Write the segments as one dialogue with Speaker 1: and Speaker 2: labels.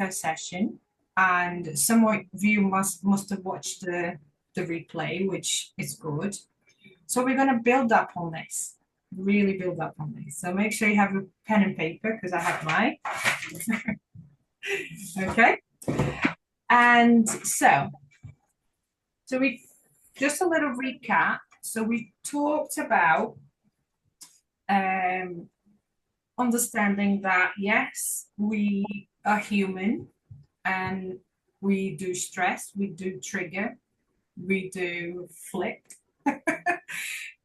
Speaker 1: first session, and some of you must have watched the replay, which is good. So we're going to build up on this, really build up on this. So make sure you have a pen and paper, because I have mine. Okay. And so we just a little recap. So we talked about understanding that, yes, we are human and we do stress, we do trigger, we do flip,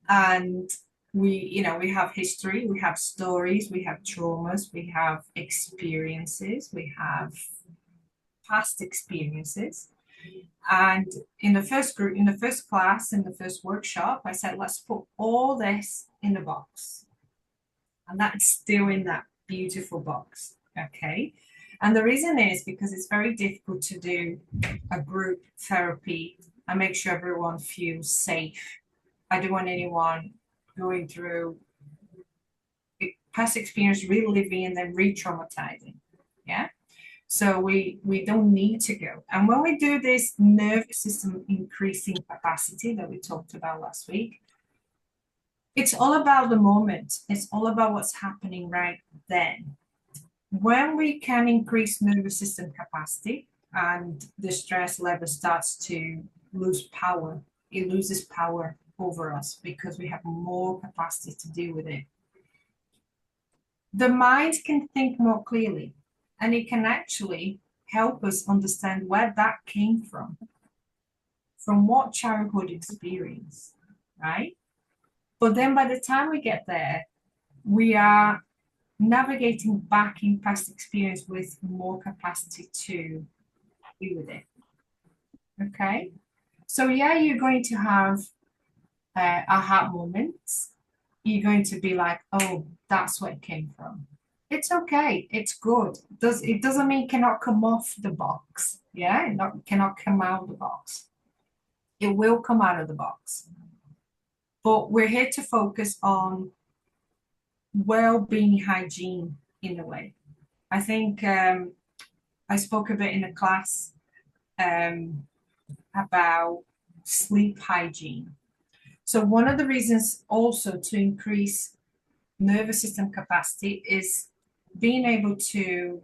Speaker 1: and we have history, we have stories, we have traumas, we have experiences, we have past experiences. And in the first group, in the first class, in the first workshop, I said, let's put all this in a box. And that's still in that beautiful box, okay? And the reason is because it's very difficult to do a group therapy and make sure everyone feels safe. I don't want anyone going through past experience, reliving and then re-traumatizing, yeah? So we don't need to go. And when we do this nervous system increasing capacity that we talked about last week, it's all about the moment. It's all about what's happening right then. When we can increase nervous system capacity and the stress level starts to lose power, it loses power over us because we have more capacity to deal with it. The mind can think more clearly, and it can actually help us understand where that came from what childhood experience, right? But then by the time we get there, we are navigating back in past experience with more capacity to deal with it. Okay? So yeah, you're going to have aha moments. You're going to be like, oh, that's where it came from. It's okay. It's good. It doesn't mean it cannot come off the box. Yeah, it cannot come out of the box. It will come out of the box. But we're here to focus on well-being hygiene in a way. I think I spoke a bit in a class about sleep hygiene. So one of the reasons also to increase nervous system capacity is being able to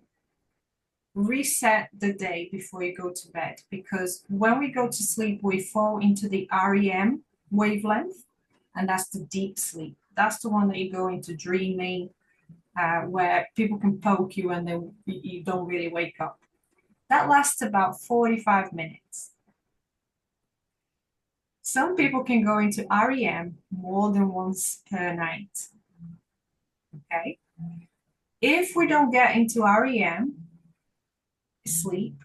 Speaker 1: reset the day before you go to bed, because when we go to sleep, we fall into the REM wavelength, and that's the deep sleep. That's the one that you go into dreaming, where people can poke you and then you don't really wake up. That lasts about 45 minutes. Some people can go into REM more than once per night. Okay? If we don't get into REM sleep,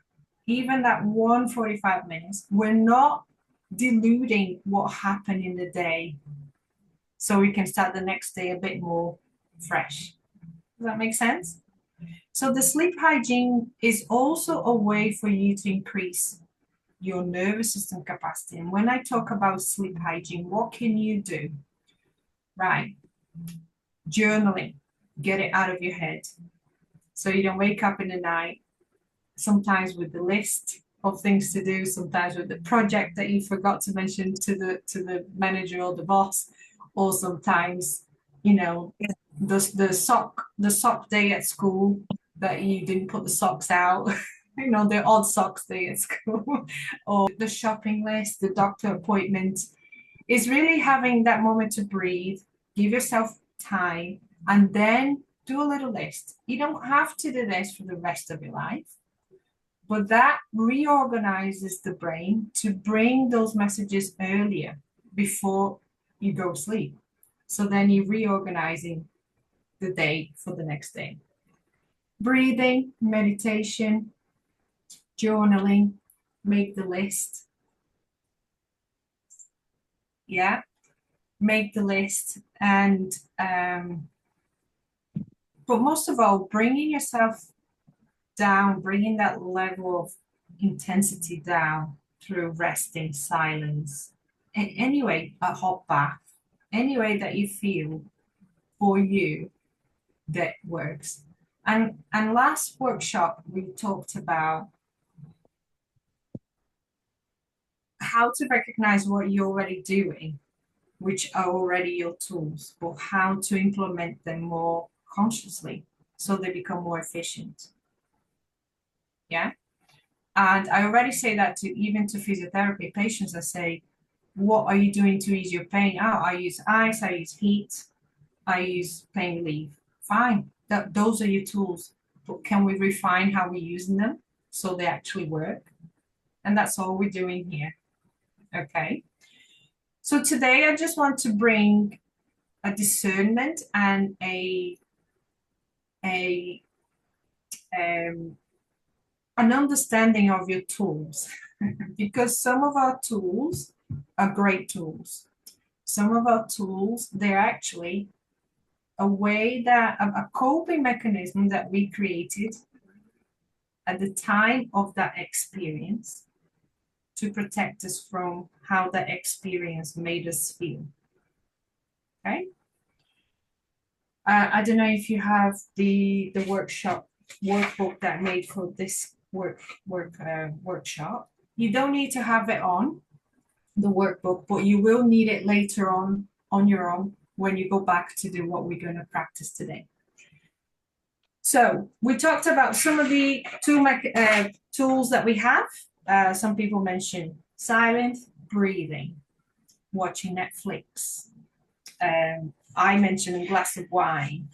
Speaker 1: even that 145 minutes, we're not diluting what happened in the day, so we can start the next day a bit more fresh. Does that make sense? So the sleep hygiene is also a way for you to increase your nervous system capacity. And when I talk about sleep hygiene, what can you do? Right. Journaling. Get it out of your head, so you don't wake up in the night, sometimes with the list of things to do, sometimes with the project that you forgot to mention to the manager or the boss, or sometimes, the sock day at school that you didn't put the socks out, the odd socks day at school, or the shopping list, the doctor appointment. Is really having that moment to breathe, give yourself time, and then do a little list. You don't have to do this for the rest of your life, but that reorganizes the brain to bring those messages earlier before you go to sleep. So then you're reorganizing the day for the next day. Breathing, meditation, journaling, make the list. Yeah, make the list. And but most of all, bringing yourself down, bringing that level of intensity down through resting, silence, and anyway, a hot bath, any way that you feel for you that works. And last workshop, we talked about how to recognize what you're already doing, which are already your tools, but how to implement them more consciously so they become more efficient. Yeah. And I already say that to even to physiotherapy patients. I say, what are you doing to ease your pain? Oh, I use ice, I use heat, I use pain relief. Fine. Those are your tools. But can we refine how we're using them so they actually work? And that's all we're doing here. Okay. So today I just want to bring a discernment and a an understanding of your tools because some of our tools are great tools. Some of our tools, they're actually a way that a coping mechanism that we created at the time of that experience to protect us from how that experience made us feel. Okay. I don't know if you have the workshop workbook that I made for this workshop. You don't need to have it on the workbook, but you will need it later on your own when you go back to do what we're going to practice today. So we talked about some of the tools that we have. Some people mentioned silent breathing, watching Netflix. I mentioned a glass of wine.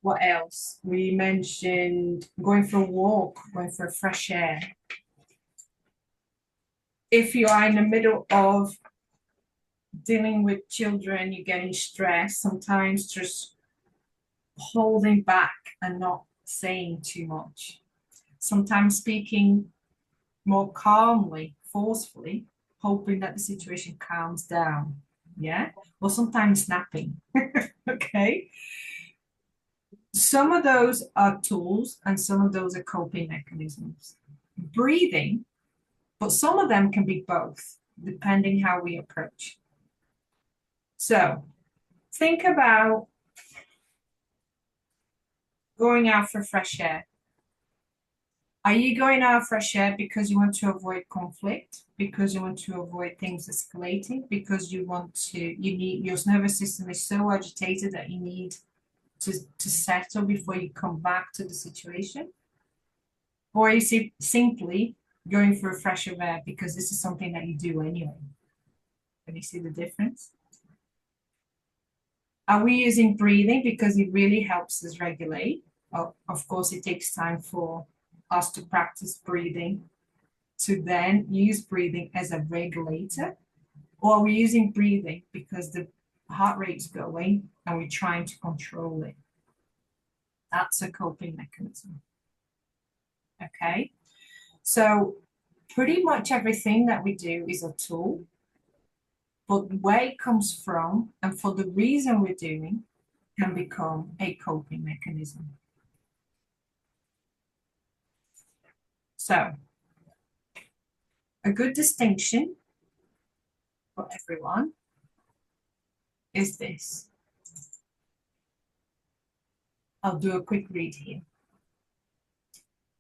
Speaker 1: What else? We mentioned going for a walk, going for fresh air. If you are in the middle of dealing with children, you're getting stressed, sometimes just holding back and not saying too much. Sometimes speaking more calmly, forcefully, hoping that the situation calms down. Yeah. Or sometimes snapping. Okay. Some of those are tools and some of those are coping mechanisms. Breathing, but some of them can be both, depending how we approach. So think about going out for fresh air. Are you going out fresh air because you want to avoid conflict, because you want to avoid things escalating, because you need, your nervous system is so agitated that you need to settle before you come back to the situation? Or is it simply going for a fresh air because this is something that you do anyway? Can you see the difference? Are we using breathing because it really helps us regulate? Of course, it takes time for us to practice breathing to then use breathing as a regulator. Or are we using breathing because the heart rate's going and we're trying to control it? That's a coping mechanism. Okay, so pretty much everything that we do is a tool, but where it comes from and for the reason we're doing can become a coping mechanism. So a good distinction for everyone is this. I'll do a quick read here.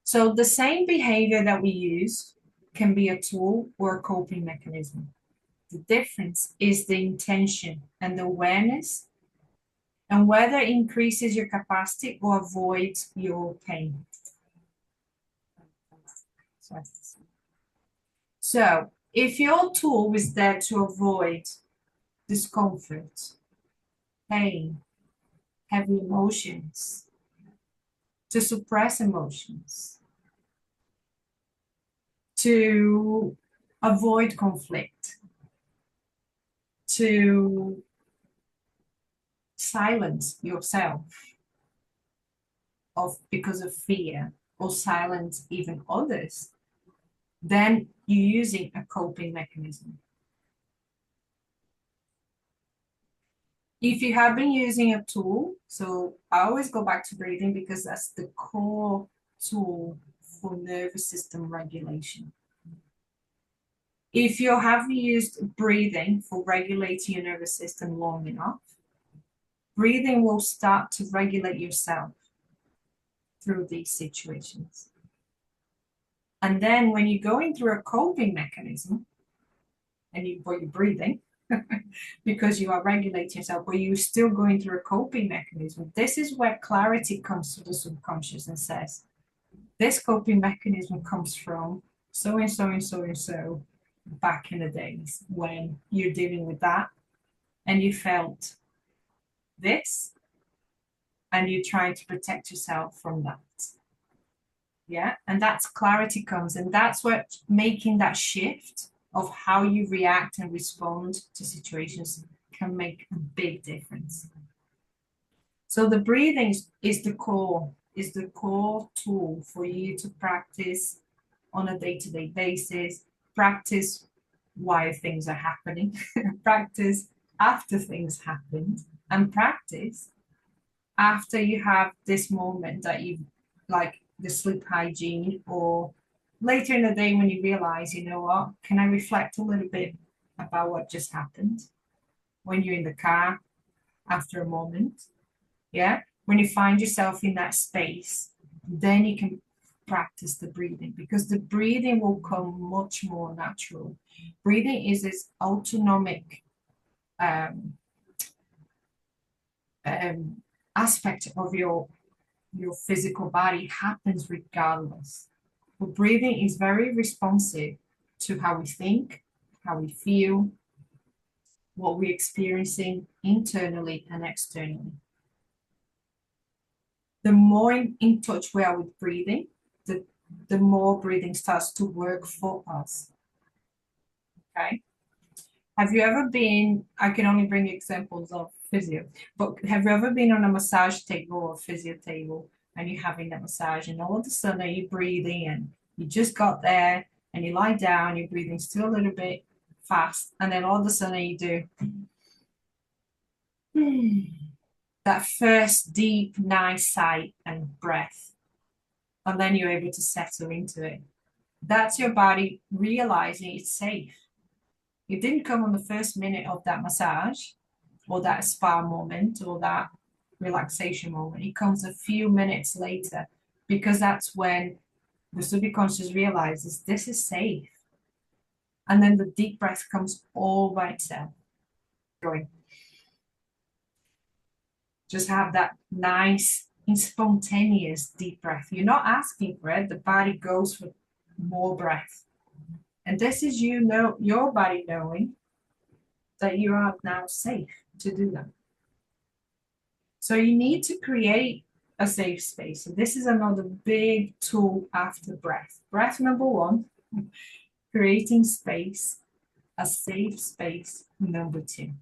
Speaker 1: So the same behavior that we use can be a tool or a coping mechanism. The difference is the intention and the awareness and whether it increases your capacity or avoids your pain. So if your tool is there to avoid discomfort, pain, heavy emotions, to suppress emotions, to avoid conflict, to silence yourself because of fear or silence even others, then you're using a coping mechanism. If you have been using a tool, so I always go back to breathing because that's the core tool for nervous system regulation. If you have used breathing for regulating your nervous system long enough, breathing will start to regulate yourself through these situations. And then when you're going through a coping mechanism, and you're breathing, because you are regulating yourself, but you're still going through a coping mechanism, this is where clarity comes to the subconscious and says, this coping mechanism comes from so and so and so and so back in the days when you're dealing with that and you felt this and you're trying to protect yourself from that. Yeah. And that's clarity comes. And that's what making that shift of how you react and respond to situations can make a big difference. So the breathing is the core tool for you to practice on a day-to-day basis, practice while things are happening, practice after things happened, and practice after you have this moment that you like the sleep hygiene, or later in the day when you realize, you know what, can I reflect a little bit about what just happened when you're in the car after a moment. Yeah, when you find yourself in that space, then you can practice the breathing, because the breathing will come much more natural. Breathing is this autonomic aspect of your physical body, happens regardless. But breathing is very responsive to how we think, how we feel, what we're experiencing internally and externally. The more in touch we are with breathing, the more breathing starts to work for us. Okay. Have you ever been, I can only bring examples of physio, but have you ever been on a massage table or physio table and you're having that massage and all of a sudden you're breathing and you just got there and you lie down, you're breathing still a little bit fast, and then all of a sudden you do that first deep, nice sigh and breath, and then you're able to settle into it. That's your body realizing it's safe. It didn't come on the first minute of that massage or that spa moment or that relaxation moment. It comes a few minutes later, because that's when the subconscious realizes this is safe. And then the deep breath comes all by itself. Going. Just have that nice, spontaneous deep breath. You're not asking for it. The body goes for more breath. And this is your body knowing that you are now safe to do that. So you need to create a safe space. So this is another big tool after breath. Breath number one, creating space, a safe space, number two.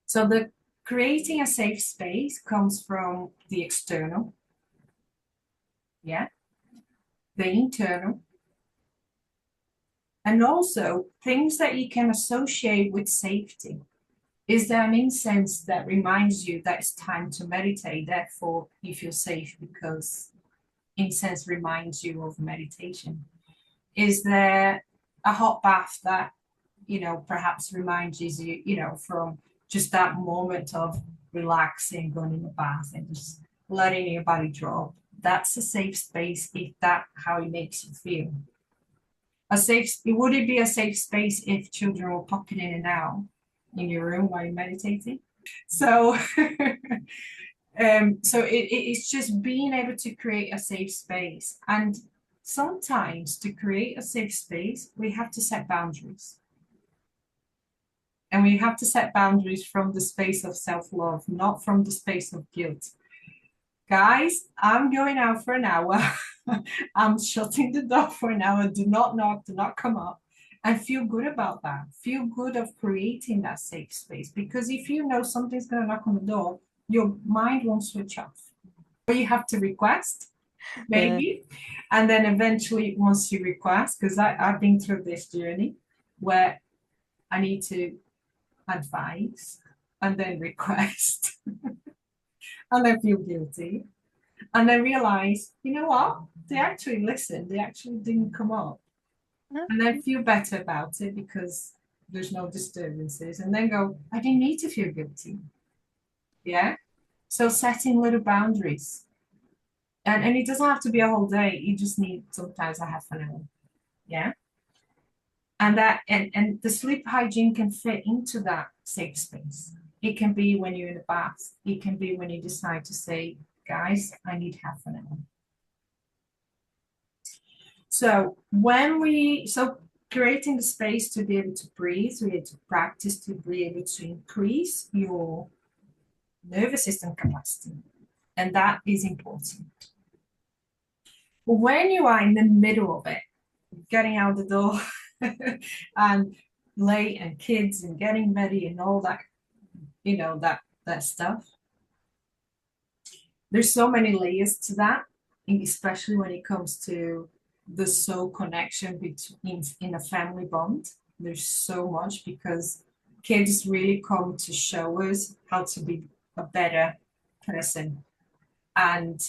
Speaker 1: So the creating a safe space comes from the external, yeah, the internal, and also things that you can associate with safety. Is there an incense that reminds you that it's time to meditate? Therefore, you feel safe because incense reminds you of meditation. Is there a hot bath that, perhaps reminds you, from just that moment of relaxing, going in the bath and just letting your body drop? That's a safe space if that's how it makes you feel. Would it be a safe space if children were popping in and out in your room while you're meditating? So, it's just being able to create a safe space. And sometimes to create a safe space, we have to set boundaries. And we have to set boundaries from the space of self-love, not from the space of guilt. Guys, I'm going out for an hour. I'm shutting the door for an hour. Do not knock, do not come up. And feel good about that. Feel good of creating that safe space. Because if you know something's going to knock on the door, your mind won't switch off. But you have to request, maybe. And then eventually, once you request, because I've been through this journey where I need to advise and then request and then feel guilty and then realize, you know what, they actually listened, they actually didn't come up, and then feel better about it because there's no disturbances, and then go, I didn't need to feel guilty. Yeah. So setting little boundaries. And it doesn't have to be a whole day. You just need sometimes a half an hour. Yeah. And the sleep hygiene can fit into that safe space. It can be when you're in the bath. It can be when you decide to say, guys, I need half an hour. So creating the space to be able to breathe, we need to practice to be able to increase your nervous system capacity. And that is important. But when you are in the middle of it, getting out the door and late and kids and getting ready and all that, that stuff. There's so many layers to that, especially when it comes to the soul connection between in a family bond. There's so much because kids really come to show us how to be a better person. And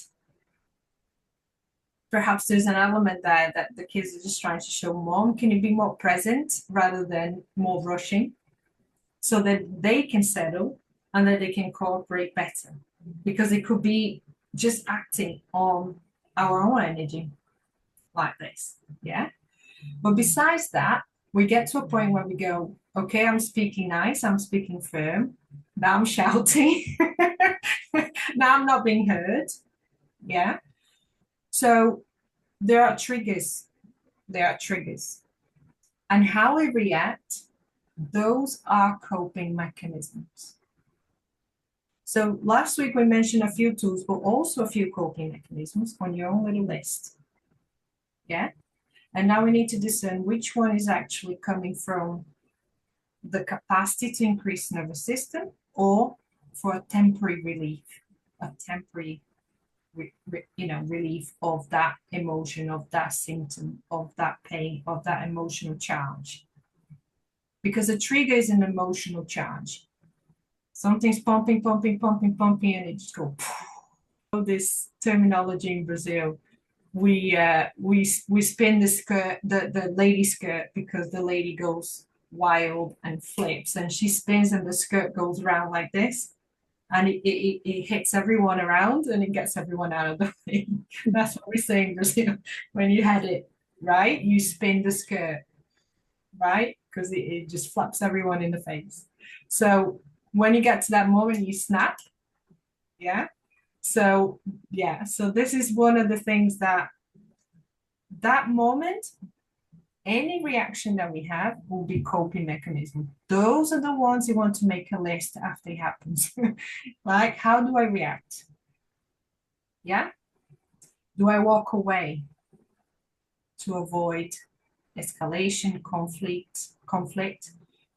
Speaker 1: perhaps there's an element there that the kids are just trying to show mom, can you be more present rather than more rushing so that they can settle and that they can cooperate better? Because it could be just acting on our own energy like this. Yeah. But besides that, we get to a point where we go, okay, I'm speaking nice, I'm speaking firm, now I'm shouting, now I'm not being heard. Yeah. So there are triggers. There are triggers. And how we react, those are coping mechanisms. So last week we mentioned a few tools, but also a few coping mechanisms on your own little list. Yeah. And now we need to discern which one is actually coming from the capacity to increase nervous system or for a temporary relief, a temporary relief of that emotion, of that symptom, of that pain, of that emotional charge. Because a trigger is an emotional charge. Something's pumping, pumping, pumping, pumping, and it just goes. This terminology in Brazil, we spin the skirt, the lady skirt, because the lady goes wild and flips, and she spins, and the skirt goes around like this, and it hits everyone around, and it gets everyone out of the way. That's what we say in Brazil. When you had it right, you spin the skirt, right, because it just flaps everyone in the face. So when you get to that moment, you snap. Yeah. So yeah, so this is one of the things that moment, any reaction that we have will be coping mechanism. Those are the ones you want to make a list after it happens. Like, how do I react? Yeah. Do I walk away to avoid escalation, conflict?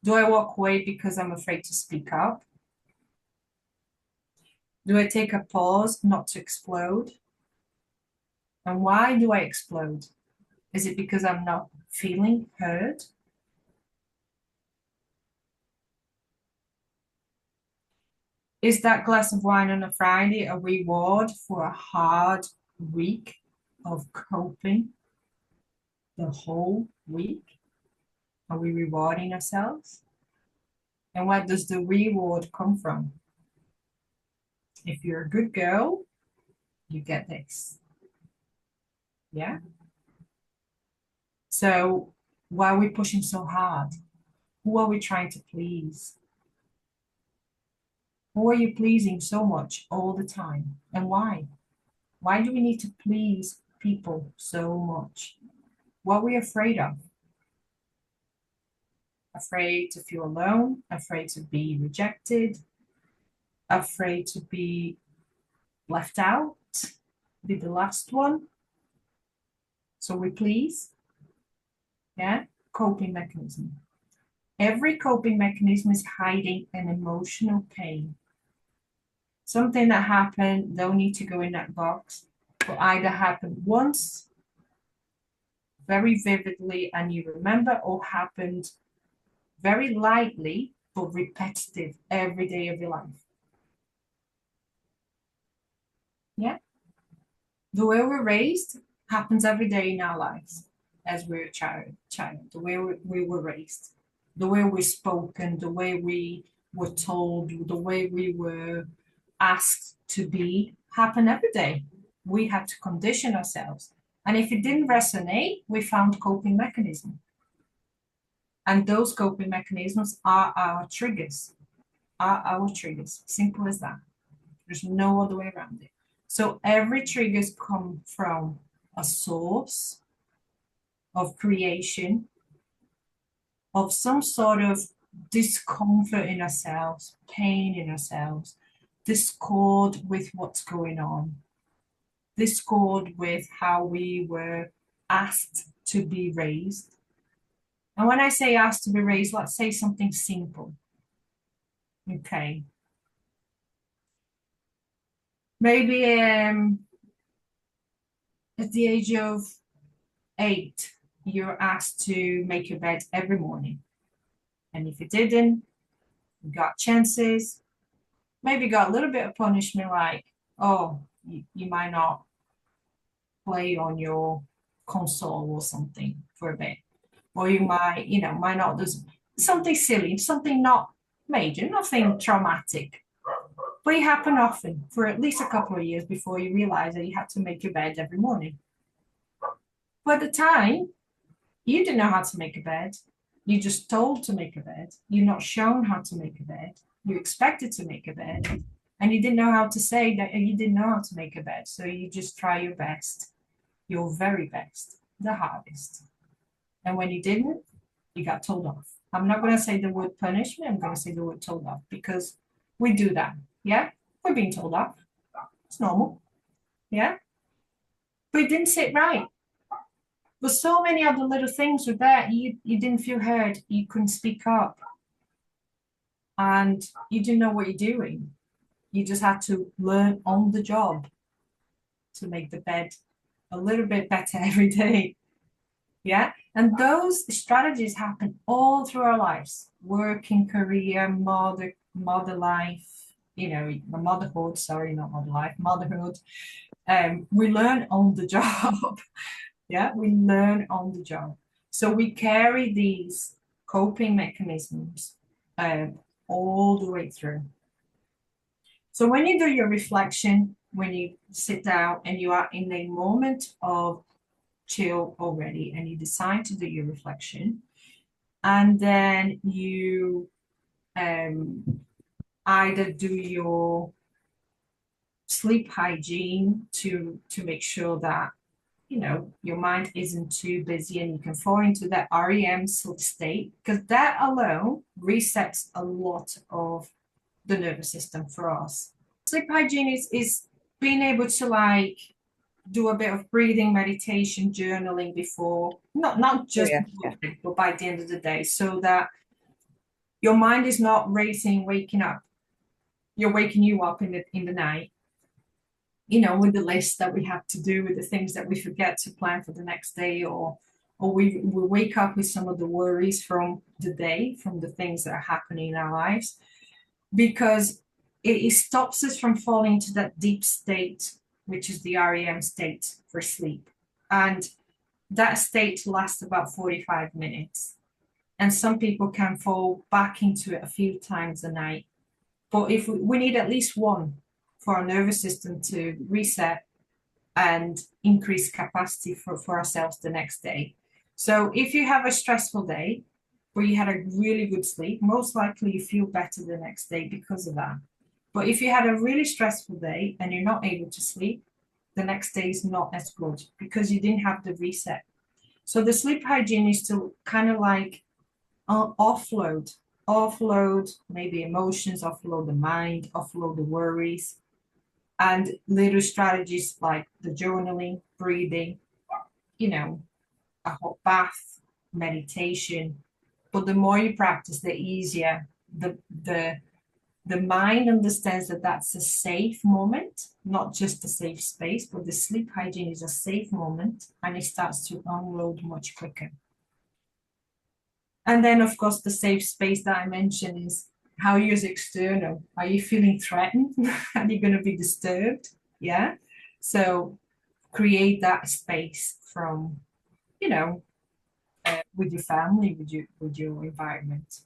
Speaker 1: Do I walk away because I'm afraid to speak up? Do I take a pause not to explode? And why do I explode? Is it because I'm not feeling heard? Is that glass of wine on a Friday a reward for a hard week of coping the whole week? Are we rewarding ourselves? And where does the reward come from? If you're a good girl, you get this. Yeah. So why are we pushing so hard? Who are we trying to please? Who are you pleasing so much all the time? And why? Why do we need to please people so much? What are we afraid of? Afraid to feel alone, afraid to be rejected, afraid to be left out, be the last one. So we please, yeah, coping mechanism. Every coping mechanism is hiding an emotional pain. Something that happened, don't need to go in that box, but either happened once, very vividly, and you remember, or happened very lightly, but repetitive every day of your life. Yeah. The way we're raised happens every day in our lives as we're a child. The way we were raised, the way we're spoken, the way we were told, the way we were asked to be happen every day. We had to condition ourselves. And if it didn't resonate, we found coping mechanisms. And those coping mechanisms are our triggers, Simple as that. There's no other way around it. So every triggers come from a source of creation, of some sort of discomfort in ourselves, pain in ourselves, discord with what's going on, discord with how we were asked to be raised. And when I say asked to be raised, let's say something simple. Okay. Maybe at the age of 8, you're asked to make your bed every morning. And if you didn't, you got chances, maybe got a little bit of punishment, like, oh, you might not play on your console or something for a bit. Or you might not do something silly, something not major, nothing traumatic. But it happened often for at least a couple of years before you realize that you had to make your bed every morning. But at the time, you didn't know how to make a bed. You're just told to make a bed. You're not shown how to make a bed. You're expected to make a bed. And you didn't know how to say that you didn't know how to make a bed. So you just try your best, your very best, the hardest. And when you didn't, you got told off. I'm not going to say the word punishment. I'm going to say the word told off, because we do that. Yeah, we're being told off. It's normal. Yeah, but it didn't sit right. But so many other little things were there. You didn't feel heard. You couldn't speak up, and you didn't know what you're doing. You just had to learn on the job to make the bed a little bit better every day. Yeah. And those strategies happen all through our lives: working, career, mother life, motherhood, sorry, not mother life, motherhood. We learn on the job. Yeah, we learn on the job. So we carry these coping mechanisms all the way through. So when you do your reflection, when you sit down and you are in a moment of chill already, and you decide to do your reflection, and then you either do your sleep hygiene to make sure that your mind isn't too busy and you can fall into that REM sleep state, because that alone resets a lot of the nervous system for us. Sleep hygiene is being able to do a bit of breathing, meditation, journaling before, not just but by the end of the day, so that your mind is not racing, waking up. You're waking you up in the night, with the list that we have to do, with the things that we forget to plan for the next day, or we wake up with some of the worries from the day, from the things that are happening in our lives, because it stops us from falling into that deep state, which is the REM state for sleep. And that state lasts about 45 minutes. And some people can fall back into it a few times a night. But if we need at least one for our nervous system to reset and increase capacity for ourselves the next day. So if you have a stressful day where you had a really good sleep, most likely you feel better the next day because of that. But if you had a really stressful day and you're not able to sleep, the next day is not as good because you didn't have the reset. So the sleep hygiene is to kind of offload maybe emotions, offload the mind, offload the worries, and little strategies like the journaling, breathing, a hot bath, meditation. But the more you practice, the easier the mind understands that that's a safe moment, not just a safe space, but the sleep hygiene is a safe moment, and it starts to unload much quicker. And then, of course, the safe space that I mentioned is how you use external. Are you feeling threatened? Are you going to be disturbed? Yeah. So create that space from, with your family, with your environment.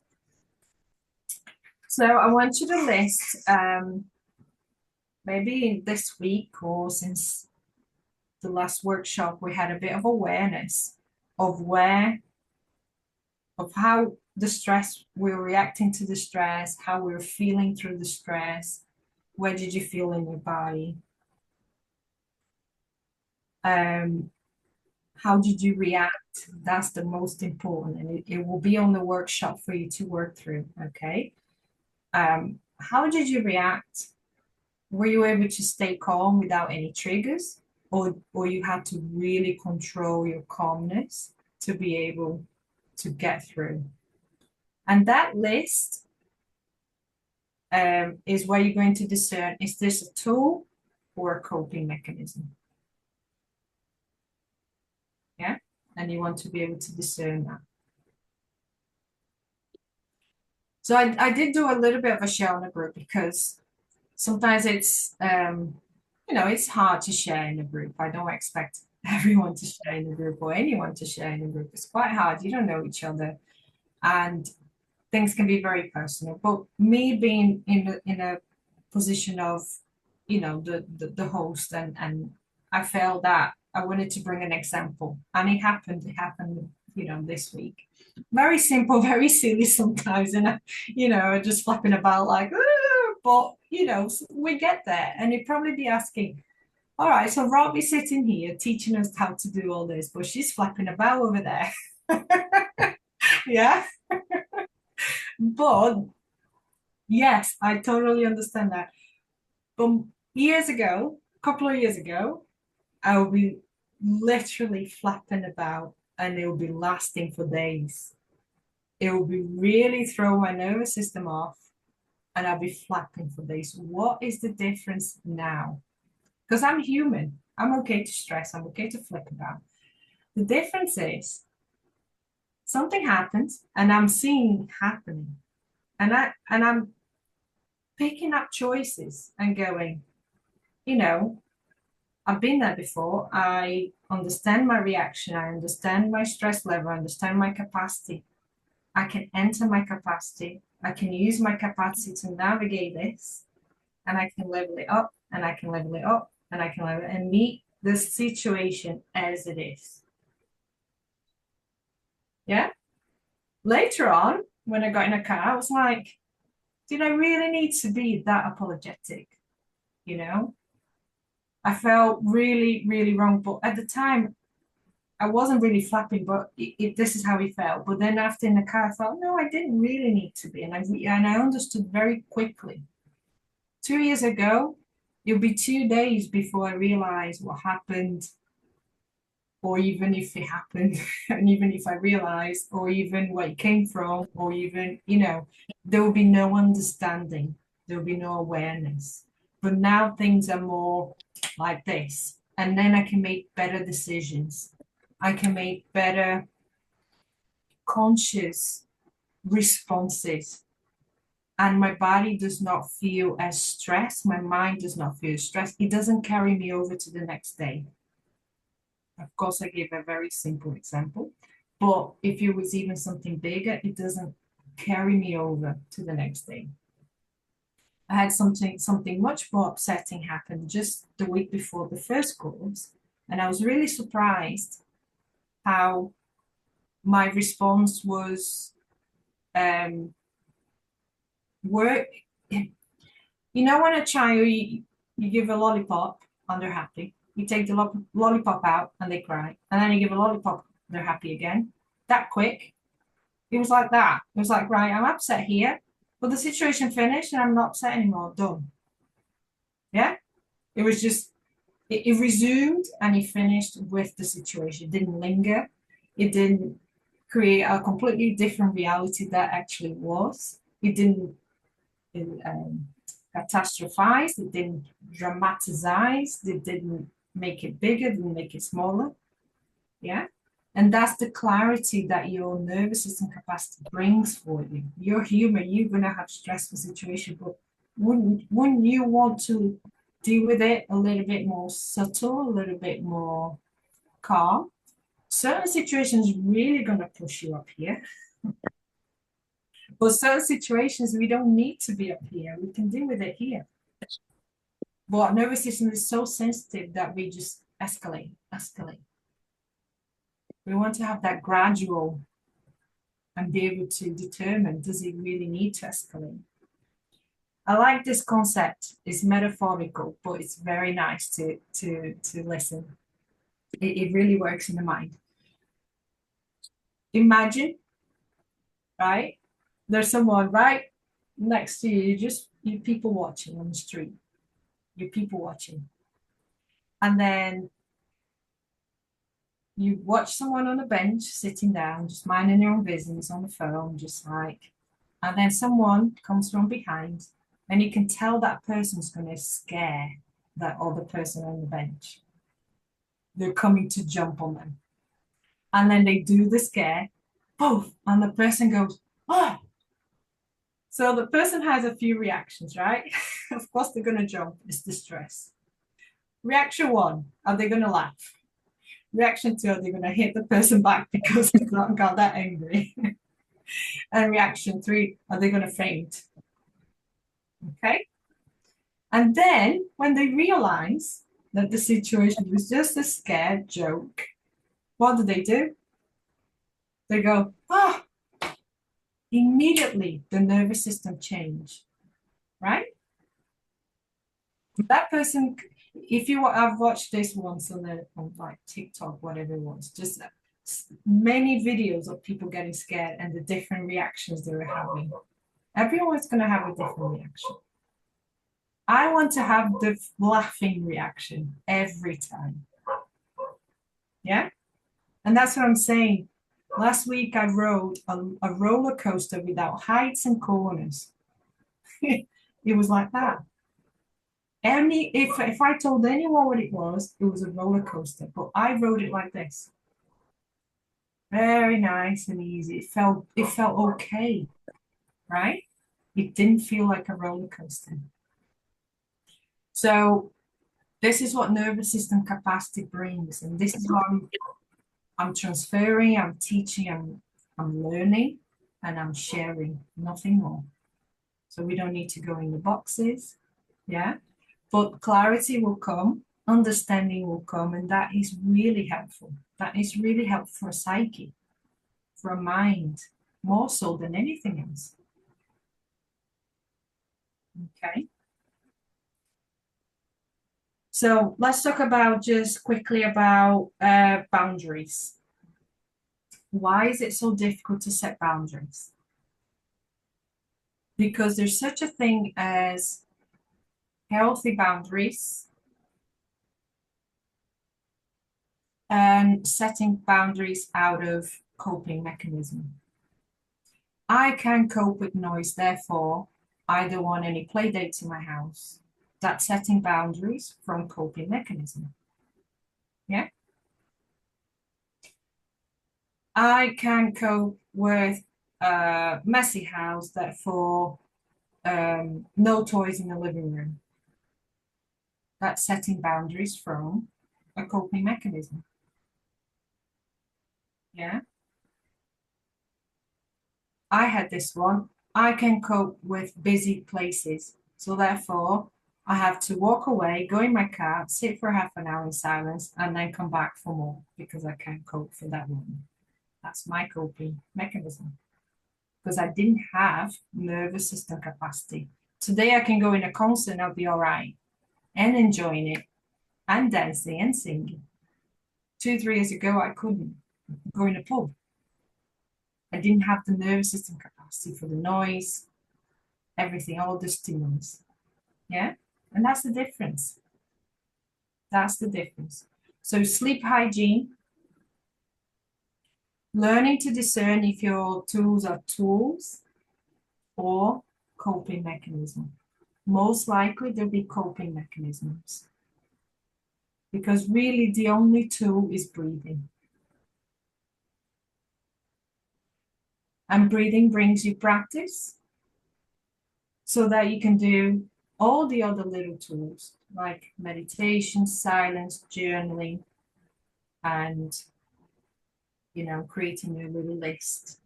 Speaker 1: So I want you to list maybe this week or since the last workshop, we had a bit of awareness of of how the stress, we were reacting to the stress, how we were feeling through the stress. Where did you feel in your body? Um, how did you react? That's the most important, and it will be on the workshop for you to work through. Okay. How did you react? Were you able to stay calm without any triggers, or you had to really control your calmness to be able to get through? And that list is where you're going to discern, is this a tool or a coping mechanism? Yeah. And you want to be able to discern that. So I did do a little bit of a share on the group because sometimes it's hard to share in a group. I don't expect everyone to share in the group or anyone to share in a group. It's quite hard. You don't know each other. And things can be very personal. But me being in a position of, the host, and I felt that I wanted to bring an example. And it happened, this week. Very simple, very silly sometimes, and just flapping about like, "Ah," but we get there, and you'd probably be asking, all right, so Robbie's sitting here teaching us how to do all this, but she's flapping about over there. Yeah. But yes, I totally understand that. But years ago, a couple of years ago, I would be literally flapping about and it will be lasting for days. It will be really throw my nervous system off and I'll be flapping for days. What is the difference now? Because I'm human. I'm okay to stress. I'm okay to flip about. The difference is something happens and I'm seeing it happening. And I'm picking up choices and going, you know, I've been there before. I understand my reaction. I understand my stress level. I understand my capacity. I can enter my capacity. I can use my capacity to navigate this, and I can level it up, and I can level it up, and I can level it and meet the situation as it is. Yeah. Later on, when I got in a car, I was like, did I really need to be that apologetic? You know, I felt really, really wrong. But at the time, I wasn't really flapping, but this is how it felt. But then after in the car, I thought, no, I didn't really need to be. And I understood very quickly. 2 years ago, it'll be 2 days before I realized what happened, or even if it happened, and even if I realized, or even where it came from, or even, there will be no understanding, there will be no awareness. But now things are more like this, and then I can make better decisions. I can make better conscious responses, and my body does not feel as stressed. My mind does not feel stressed. It doesn't carry me over to the next day. Of course, I gave a very simple example, but if it was even something bigger, it doesn't carry me over to the next day. I had something much more upsetting happen just the week before the first course, and I was really surprised how my response was work. When a child you give a lollipop and they're happy, you take the lollipop out and they cry, and then you give a lollipop, they're happy again. That quick. It was like that. It was like, right, I'm upset here, but the situation finished and I'm not upset anymore. Done. Yeah. It was just it resumed and it finished with the situation. It didn't linger. It didn't create a completely different reality that actually was. It didn't um, catastrophize. It didn't dramatize. It didn't make it bigger. Didn't make it smaller. Yeah. And that's the clarity that your nervous system capacity brings for you. You're human. You're gonna have stressful situations, but wouldn't you want to deal with it a little bit more subtle, a little bit more calm? Certain situations really gonna push you up here, but certain situations we don't need to be up here. We can deal with it here. But our nervous system is so sensitive that we just escalate. We want to have that gradual and be able to determine, does it really need to escalate? I like this concept. It's metaphorical, but it's very nice to listen. It really works in the mind. Imagine, right? There's someone right next to you, just you people watching on the street. You people watching. And then you watch someone on a bench sitting down, just minding their own business on the phone, just like, and then someone comes from behind, and you can tell that person's going to scare that other person on the bench. They're coming to jump on them. And then they do the scare, poof, and the person goes, oh. So the person has a few reactions, right? Of course, they're going to jump, it's distress. Reaction one, are they going to laugh? Reaction two, are they going to hit the person back because they got that angry? And reaction three, are they going to faint? Okay. And then when they realize that the situation was just a scare joke, what do? They go, oh, immediately the nervous system change, right? That person, if you, I've watched this once on like TikTok, whatever it was, just many videos of people getting scared and the different reactions they were having. Everyone's going to have a different reaction. I want to have the laughing reaction every time. Yeah. And that's what I'm saying. Last week I rode a roller coaster without heights and corners. It was like that. If I told anyone what it was a roller coaster, but I rode it like this. Very nice and easy. It felt okay, right? It didn't feel like a roller coaster. So this is what nervous system capacity brings, and this is what I'm transferring, I'm teaching, I'm learning, and I'm sharing, nothing more. So we don't need to go in the boxes, yeah? But clarity will come, understanding will come, and that is really helpful. That is really helpful for a psyche, for a mind, more so than anything else. Okay. So let's talk about just quickly about boundaries. Why is it so difficult to set boundaries? Because there's such a thing as healthy boundaries and setting boundaries out of coping mechanism. I can cope with noise, therefore I don't want any play dates in my house. That's setting boundaries from coping mechanism. Yeah. I can cope with a messy house, therefore no toys in the living room. That's setting boundaries from a coping mechanism. Yeah. I had this one. I can cope with busy places. So therefore, I have to walk away, go in my car, sit for half an hour in silence, and then come back for more because I can't cope for that long. That's my coping mechanism. Because I didn't have nervous system capacity. Today I can go in a concert and I'll be all right and enjoying it and dancing and singing. 2, 3 years ago, I couldn't go in a pub. I didn't have the nervous system capacity for the noise, everything, all the stimulus. Yeah. And that's the difference. That's the difference. So sleep hygiene, learning to discern if your tools are tools or coping mechanism. Most likely there'll be coping mechanisms because really the only tool is breathing. And breathing brings you practice so that you can do all the other little tools like meditation, silence, journaling, and creating your little list.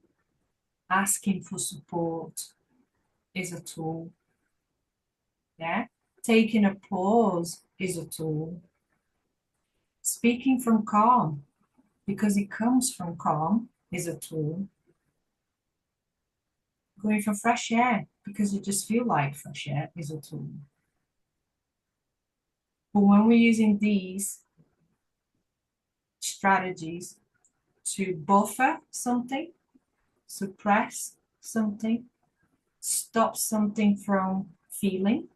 Speaker 1: Asking for support is a tool. Yeah. Taking a pause is a tool. Speaking from calm, because it comes from calm, is a tool. Going for fresh air, because you just feel like fresh air, is a tool. But when we're using these strategies to buffer something, suppress something, stop something from feeling,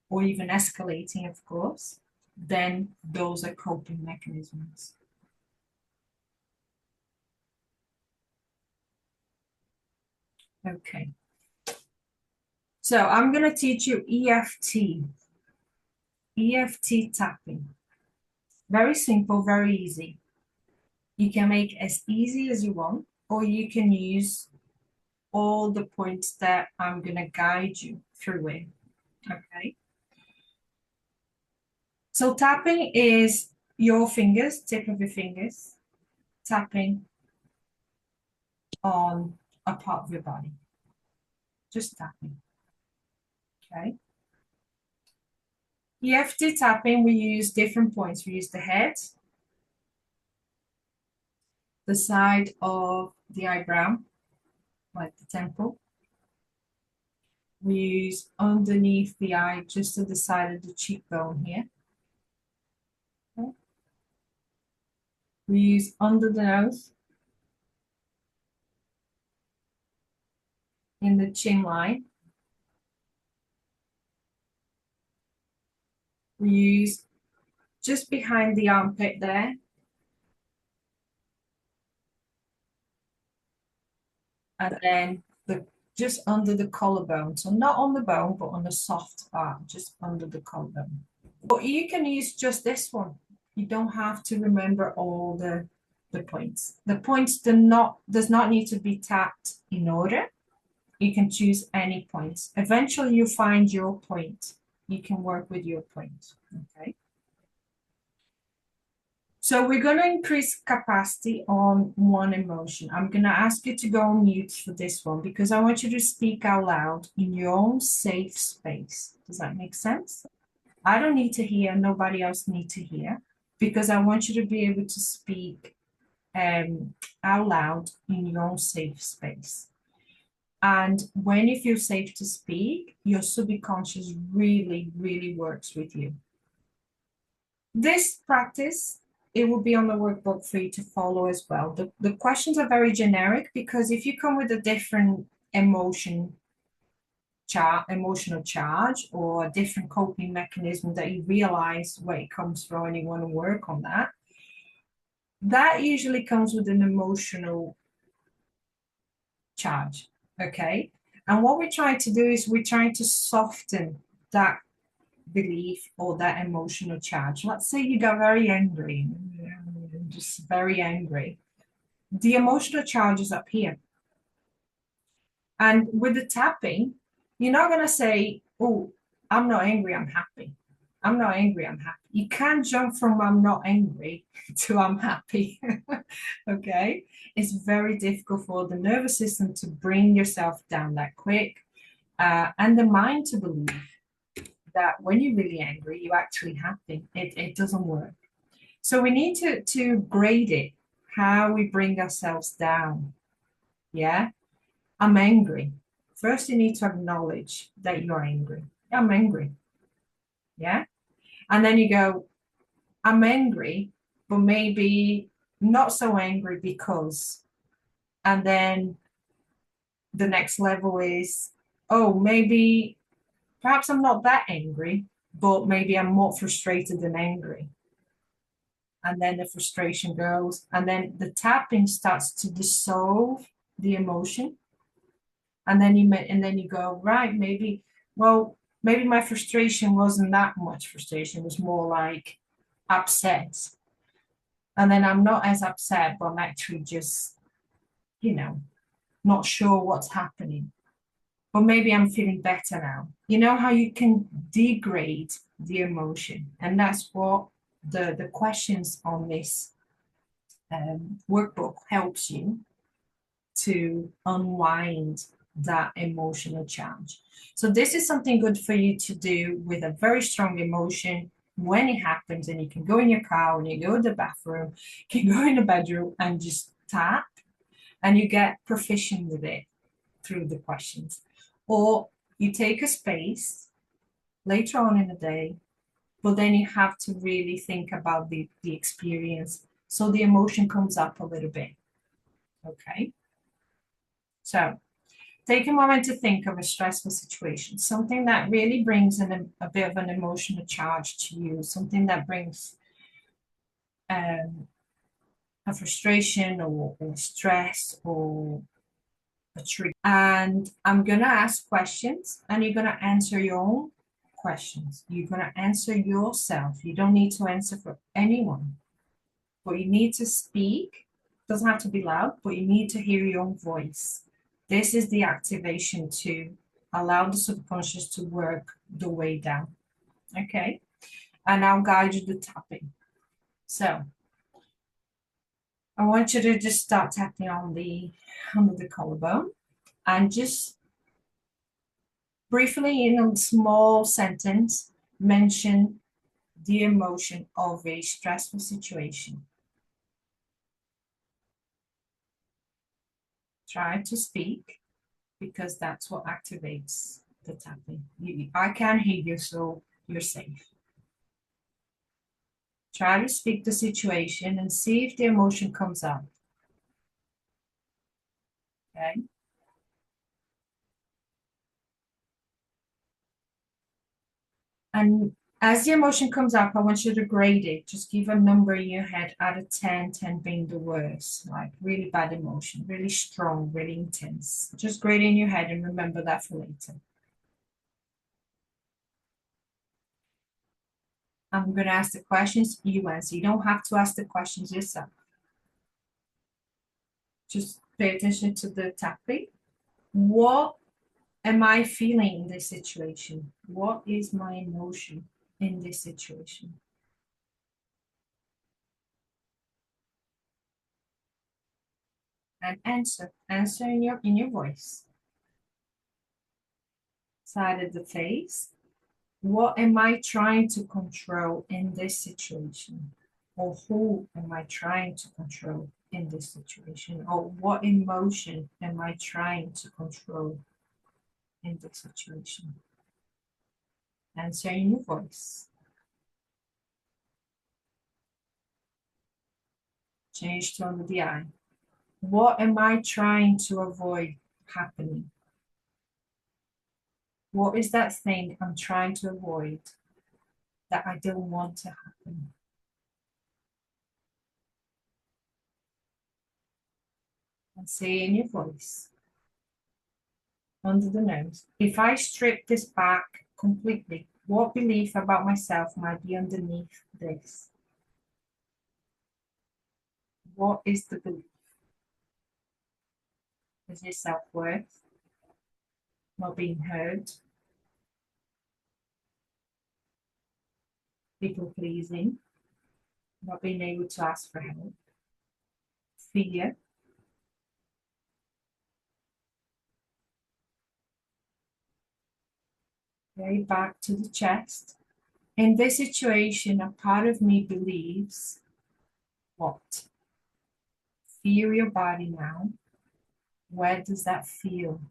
Speaker 1: or even escalating, of course, then those are coping mechanisms. Okay. So I'm going to teach you EFT. EFT tapping. Very simple, very easy. You can make as easy as you want, or you can use all the points that I'm going to guide you through it. Okay. So tapping is your fingers, tip of your fingers, tapping on a part of your body. Just tapping. Okay. EFT tapping, we use different points. We use the head, the side of the eyebrow, like the temple. We use underneath the eye, just to the side of the cheekbone here. Okay. We use under the nose, in the chin line. We use just behind the armpit there. And then just under the collarbone. So not on the bone, but on the soft part, just under the collarbone. But you can use just this one. You don't have to remember all the points. The points does not need to be tapped in order. You can choose any points. Eventually you find your point. You can work with your point, okay? So we're going to increase capacity on one emotion. I'm going to ask you to go on mute for this one because I want you to speak out loud in your own safe space. Does that make sense? I don't need to hear, nobody else needs to hear, because I want you to be able to speak out loud in your own safe space. And when you feel safe to speak, your subconscious really, really works with you. This practice, it will be on the workbook for you to follow as well. The questions are very generic because if you come with a different emotional charge or a different coping mechanism that you realize where it comes from and you want to work on that, that usually comes with an emotional charge, okay? And what we're trying to do is we're trying to soften that belief or that emotional charge. Let's say you got very angry, just very angry. The emotional charge is up here. And with the tapping, you're not going to say, oh, I'm not angry, I'm happy. I'm not angry, I'm happy. You can't jump from I'm not angry to I'm happy. Okay? It's very difficult for the nervous system to bring yourself down that quick, and the mind to believe that when you're really angry, you're actually happy. It doesn't work. So we need to grade it, how we bring ourselves down. Yeah? I'm angry. First, you need to acknowledge that you're angry. I'm angry. Yeah? And then you go, I'm angry, but maybe not so angry because. And then the next level is, oh, maybe, perhaps I'm not that angry, but maybe I'm more frustrated than angry. And then the frustration goes, and then the tapping starts to dissolve the emotion. And then you go, right, maybe my frustration wasn't that much frustration. It was more like upset. And then I'm not as upset, but I'm actually just, not sure what's happening. But maybe I'm feeling better now. You know how you can degrade the emotion. And that's what the questions on this workbook helps you to unwind that emotional challenge. So this is something good for you to do with a very strong emotion when it happens, and you can go in your car, when you go to the bathroom, you can go in the bedroom and just tap, and you get proficient with it through the questions. Or you take a space later on in the day, but then you have to really think about the experience. So the emotion comes up a little bit. Okay. So take a moment to think of a stressful situation, something that really brings a bit of an emotional charge to you, something that brings a frustration or stress or a trigger. And I'm going to ask questions, and you're going to answer your own questions. You're going to answer yourself. You don't need to answer for anyone, but you need to speak. It doesn't have to be loud, but you need to hear your own voice. This is the activation to allow the subconscious to work the way down. Okay. And I'll guide you to tapping. So I want you to just start tapping on under the collarbone, and just briefly in a small sentence mention the emotion of a stressful situation. Try to speak, because that's what activates the tapping. I can't hear you, so you're safe. Try to speak the situation and see if the emotion comes up. Okay. And as the emotion comes up, I want you to grade it. Just give a number in your head out of 10, 10 being the worst, like really bad emotion, really strong, really intense. Just grade it in your head and remember that for later. I'm going to ask the questions, you answer. You don't have to ask the questions yourself. Just pay attention to the tapping. What am I feeling in this situation? What is my emotion in this situation? And answer in your voice. Side of the face. What am I trying to control in this situation? Or who am I trying to control in this situation? Or what emotion am I trying to control in this situation? Answer in your voice. Change tone of the eye. What am I trying to avoid happening? What is that thing I'm trying to avoid that I don't want to happen? And say in your voice, under the nose. If I strip this back completely, what belief about myself might be underneath this? What is the belief? Is it self-worth? Not being heard? People pleasing? Not being able to ask for help? Fear? Okay, back to the chest. In this situation, a part of me believes what? Feel your body now. Where does that feel?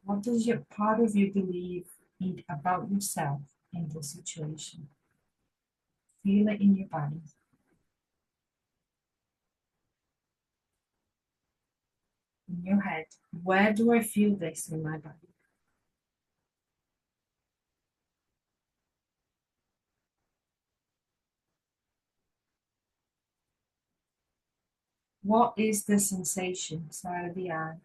Speaker 1: What does your part of you believe about yourself in this situation? Feel it in your body. In your head. Where do I feel this in my body? What is the sensation? Side of the eye.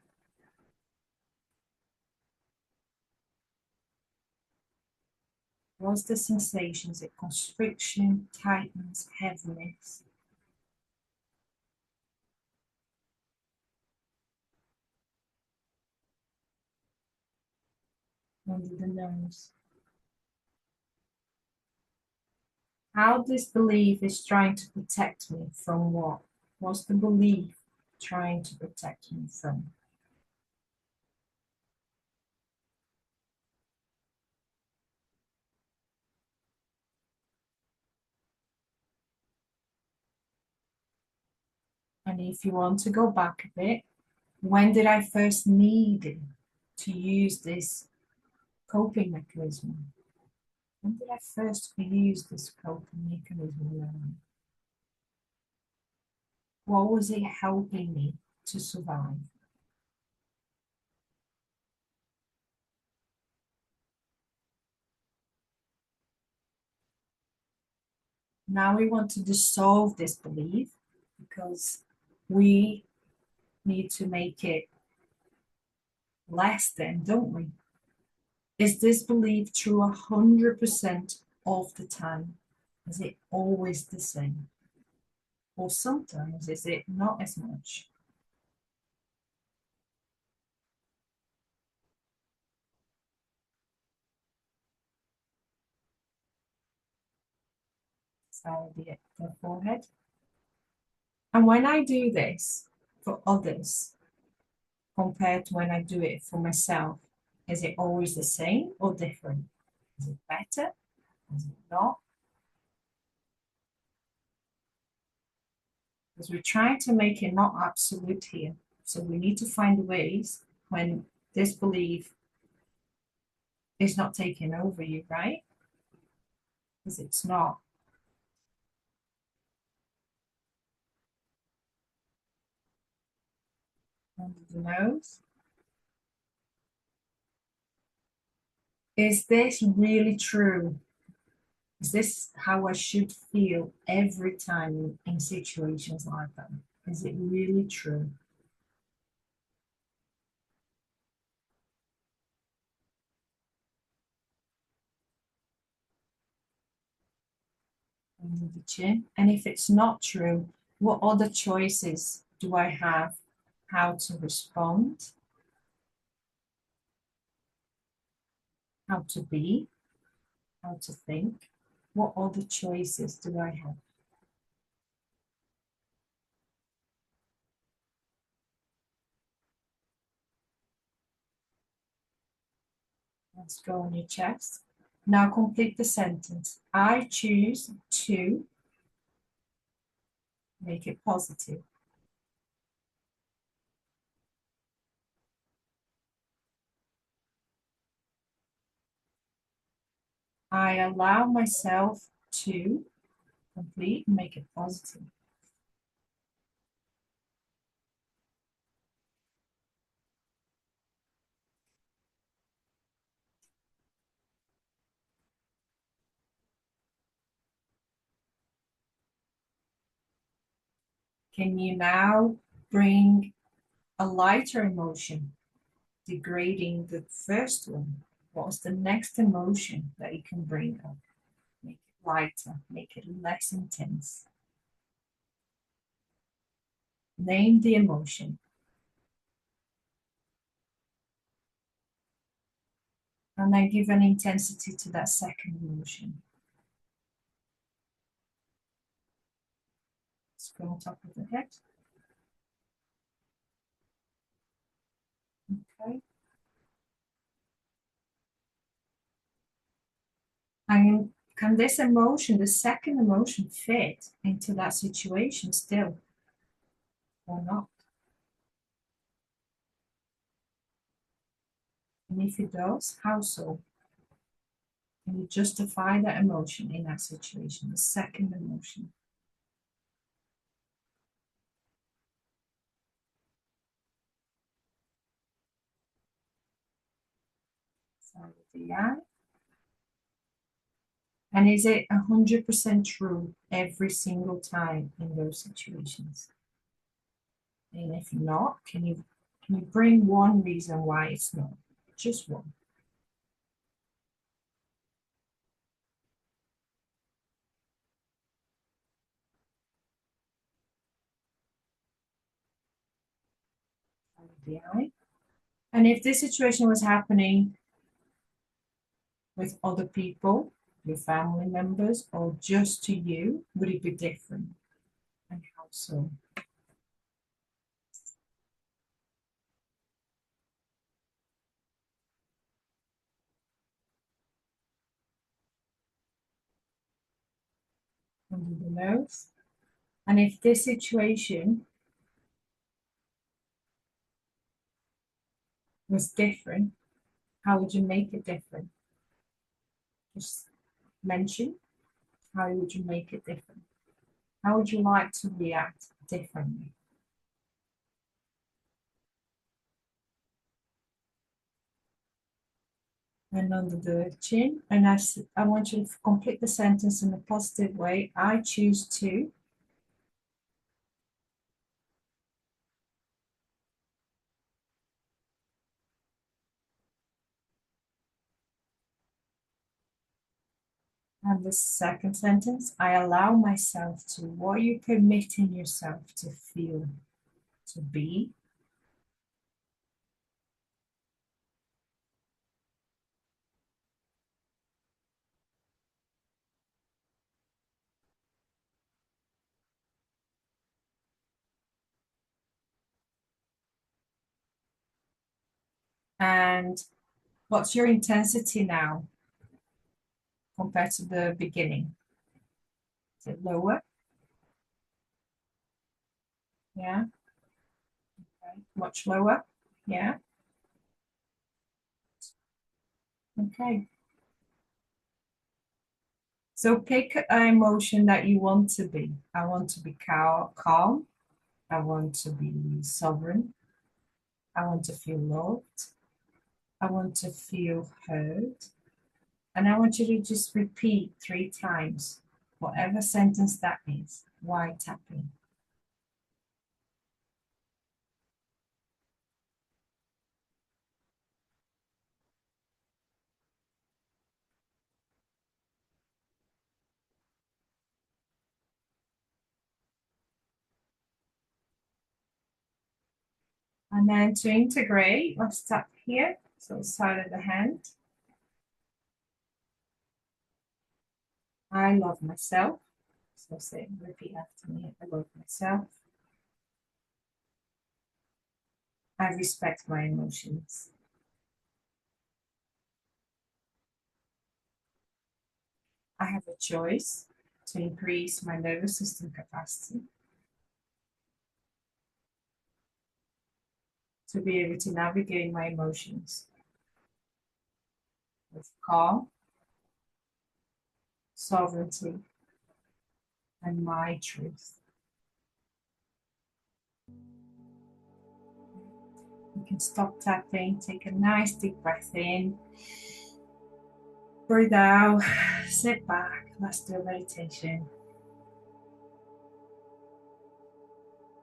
Speaker 1: What's the sensation? Is it constriction, tightness, heaviness? Under the nose. How this belief is trying to protect me from what? What's the belief trying to protect me from? And if you want to go back a bit, when did I first need to use this coping mechanism? When did I first use this coping mechanism? What was it helping me to survive? Now we want to dissolve this belief because we need to make it less than, don't we? Is this belief true 100% of the time? Is it always the same? Or sometimes is it not as much? So the forehead. And when I do this for others compared to when I do it for myself, is it always the same or different? Is it better? Is it not? Because we're trying to make it not absolute here. So we need to find ways when this belief is not taking over you, right? Because it's not. Under the nose. Is this really true? Is this how I should feel every time in situations like that? Is it really true? Under the chin. And if it's not true, what other choices do I have how to respond, how to be, how to think? What other choices do I have? Let's go on your chest. Now complete the sentence. I choose to make it positive. I allow myself to complete and make it positive. Can you now bring a lighter emotion, degrading the first one? What's the next emotion that you can bring up? Make it lighter, make it less intense. Name the emotion and then give an intensity to that second emotion. Let's go on top of the head. Okay. And can this emotion, the second emotion, fit into that situation still or not? And if it does, how so? Can you justify that emotion in that situation, the second emotion? Side of the eye. And is it 100% true every single time in those situations? And if not, can you bring one reason why it's not? Just one. Side of the eye. And if this situation was happening with other people, your family members, or just to you, would it be different? And how so? Under the nose. And if this situation was different, how would you make it different? Just mention, how would you make it different? How would you like to react differently? And under the chin, and I want you to complete the sentence in a positive way. I choose to. And the second sentence, I allow myself to. What are you permitting yourself to feel, to be? And what's your intensity now compared to the beginning? Is it lower? Yeah. Okay. Much lower? Yeah. Okay. So pick an emotion that you want to be. I want to be calm. I want to be sovereign. I want to feel loved. I want to feel heard. And I want you to just repeat 3 times, whatever sentence that is, while tapping. And then to integrate, let's tap here. So side of the hand. I love myself. So say, repeat after me. I love myself. I respect my emotions. I have a choice to increase my nervous system capacity to be able to navigate my emotions with calm, sovereignty, and my truth. You can stop tapping, take a nice deep breath in, breathe out, sit back, let's do a meditation.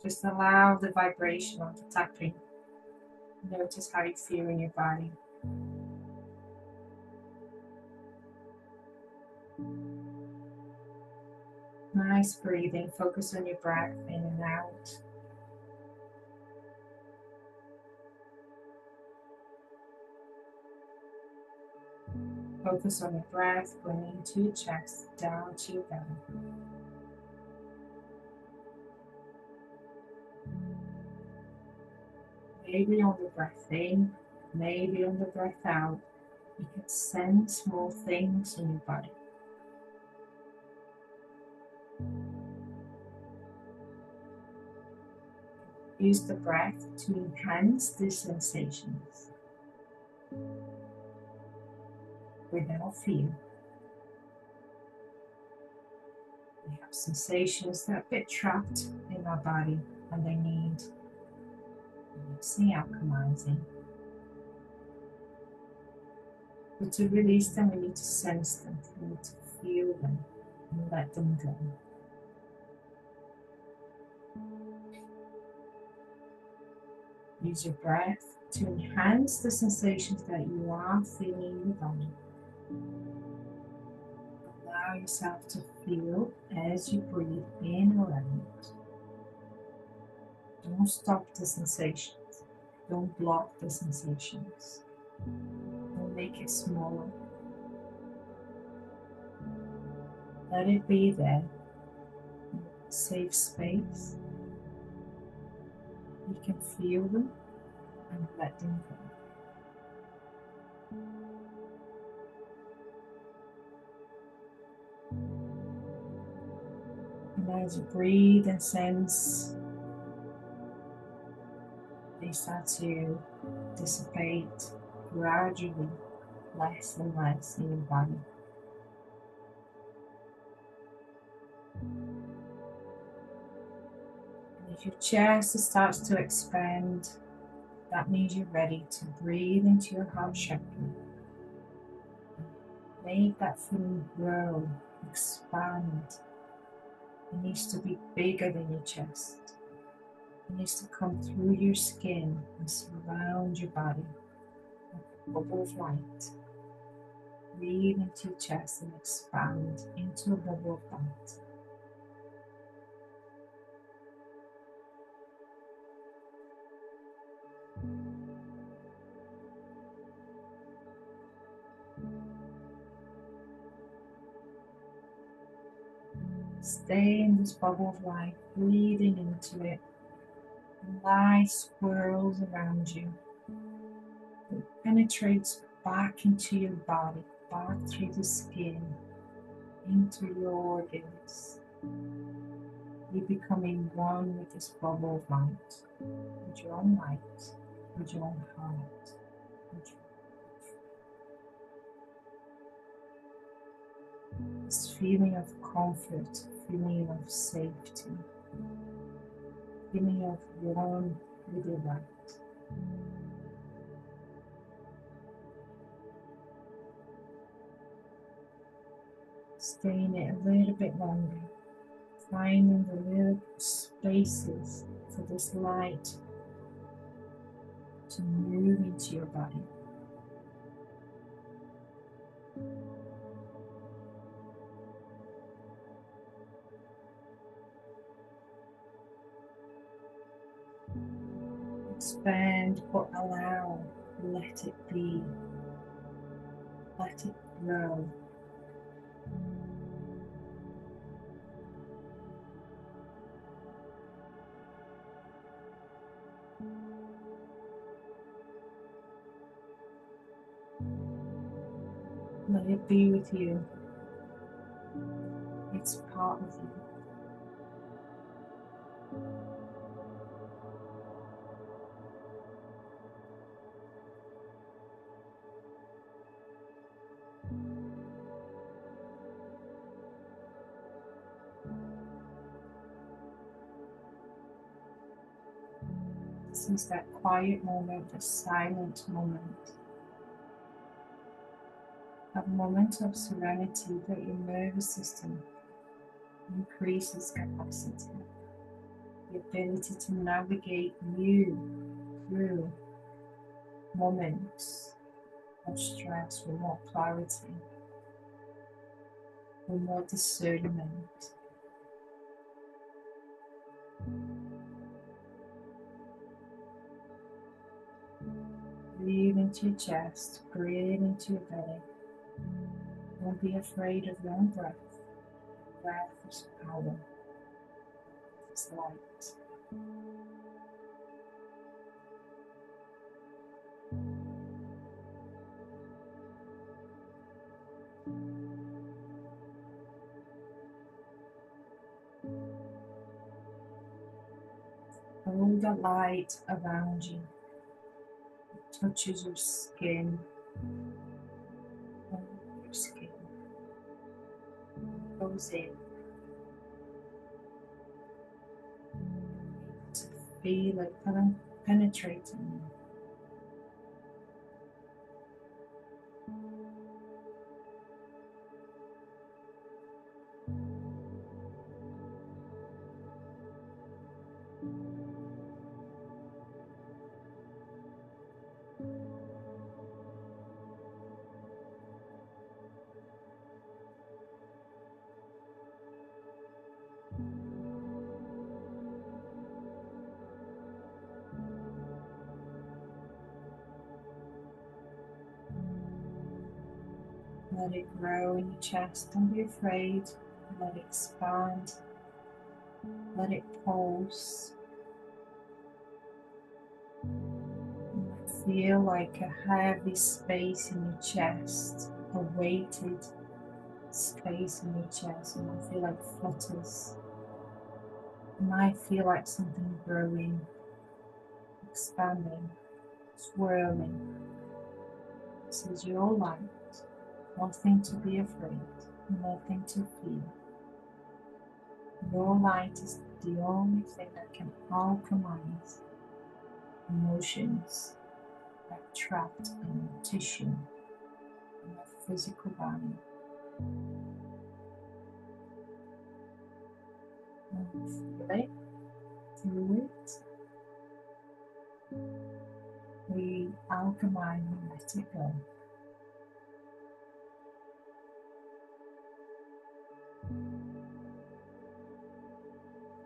Speaker 1: Just allow the vibration of the tapping. Notice how you feel in your body. Nice breathing, focus on your breath in and out. Focus on your breath, going into your chest, down to your belly. Maybe on the breath in, maybe on the breath out, you can sense more things in your body. Use the breath to enhance these sensations without fear. We have sensations that are a bit trapped in our body and they need releasing, alchemizing. But to release them, we need to sense them, we need to feel them and let them go. Use your breath to enhance the sensations that you are feeling in your body. Allow yourself to feel as you breathe in or out. Don't stop the sensations. Don't block the sensations. Don't make it smaller. Let it be there. Safe space. You can feel them and let them go. And as you breathe and sense, they start to dissipate gradually, less and less in your body. And if your chest starts to expand, that means you're ready to breathe into your heart chakra. Make that feeling grow, expand. It needs to be bigger than your chest. It needs to come through your skin and surround your body like a bubble of light. Breathe into your chest and expand into a bubble of light. Stay in this bubble of light, breathing into it. Light swirls around you. It penetrates back into your body, back through the skin, into your organs. You're becoming one with this bubble of light, with your own light, with your own heart. This feeling of comfort, feeling of safety, feeling of one with your light. Stay in it a little bit longer, finding the little spaces for this light to move into your body. Expand, but allow, let it be, let it grow. Let it be with you. It's part of you. This is that quiet moment, the silent moment. A moment of serenity that your nervous system increases capacity. The ability to navigate you through moments of stress with more clarity, with more discernment. Breathe into your chest, breathe into your belly. Don't be afraid of your own breath. Breath is power. It's light. Hold the light around you. It touches your skin. Your skin goes in. To feel it penetrating you. Let it grow in your chest. Don't be afraid. Let it expand. Let it pulse. Feel like a heavy space in your chest, a weighted space in your chest. You might feel like flutters. You might feel like something growing, expanding. swirling. This is your light. Nothing to be afraid, nothing to fear. Your light is the only thing that can alchemize emotions that are trapped in your tissue, in your physical body. And feel it, through it. We alchemize and let it go.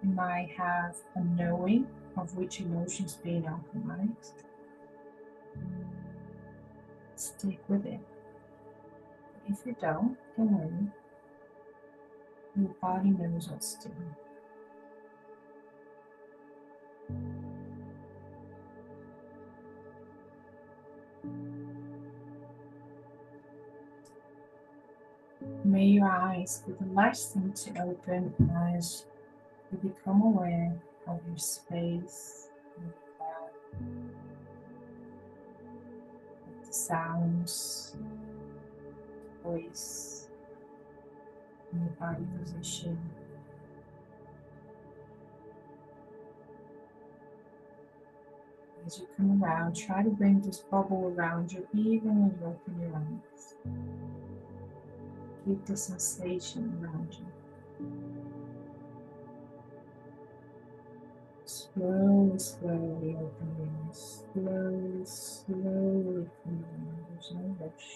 Speaker 1: You might have a knowing of which emotions being alchemized. Stick with it. If you don't worry. Your body knows what's doing. May your eyes be the last thing to open as you become aware of your space, of the sounds, voice, and your body position. As you come around, try to bring this bubble around you even when you open your eyes. Keep the sensation around you. Slowly, slowly open your eyes. Slowly, slowly come around. There's no rush.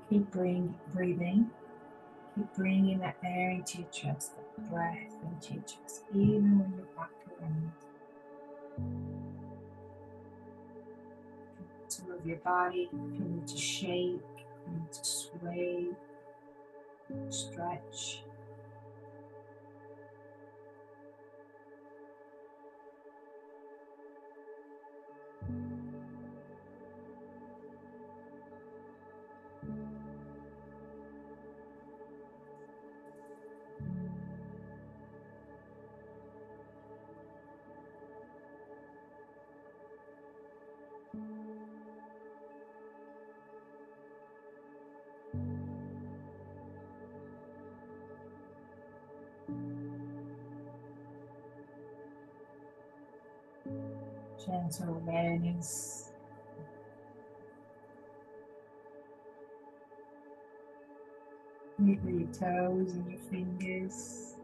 Speaker 1: Keep breathing. Keep bringing that air into your chest, that breath into your chest, even when you're back around. To move your body, if you need to shake, if you need to sway, stretch. Gentle awareness. Wiggle your toes and your fingers.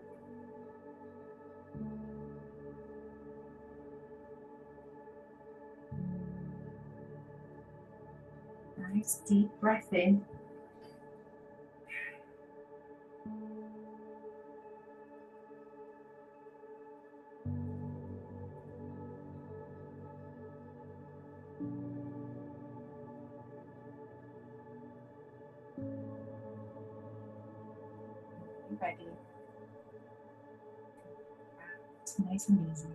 Speaker 1: Nice deep breath in. Ready. It's nice and easy.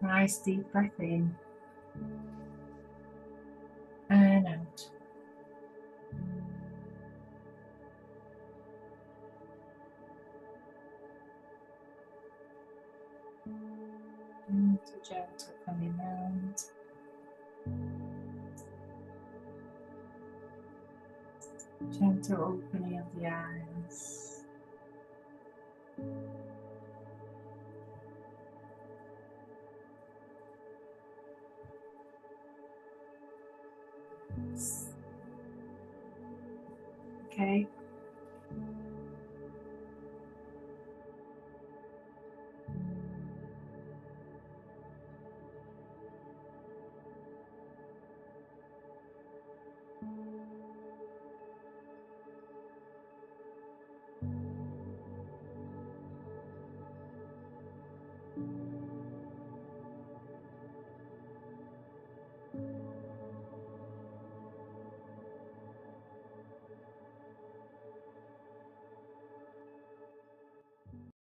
Speaker 1: Nice deep breath in and out. And gentle coming out. Gentle opening of the eyes. Okay,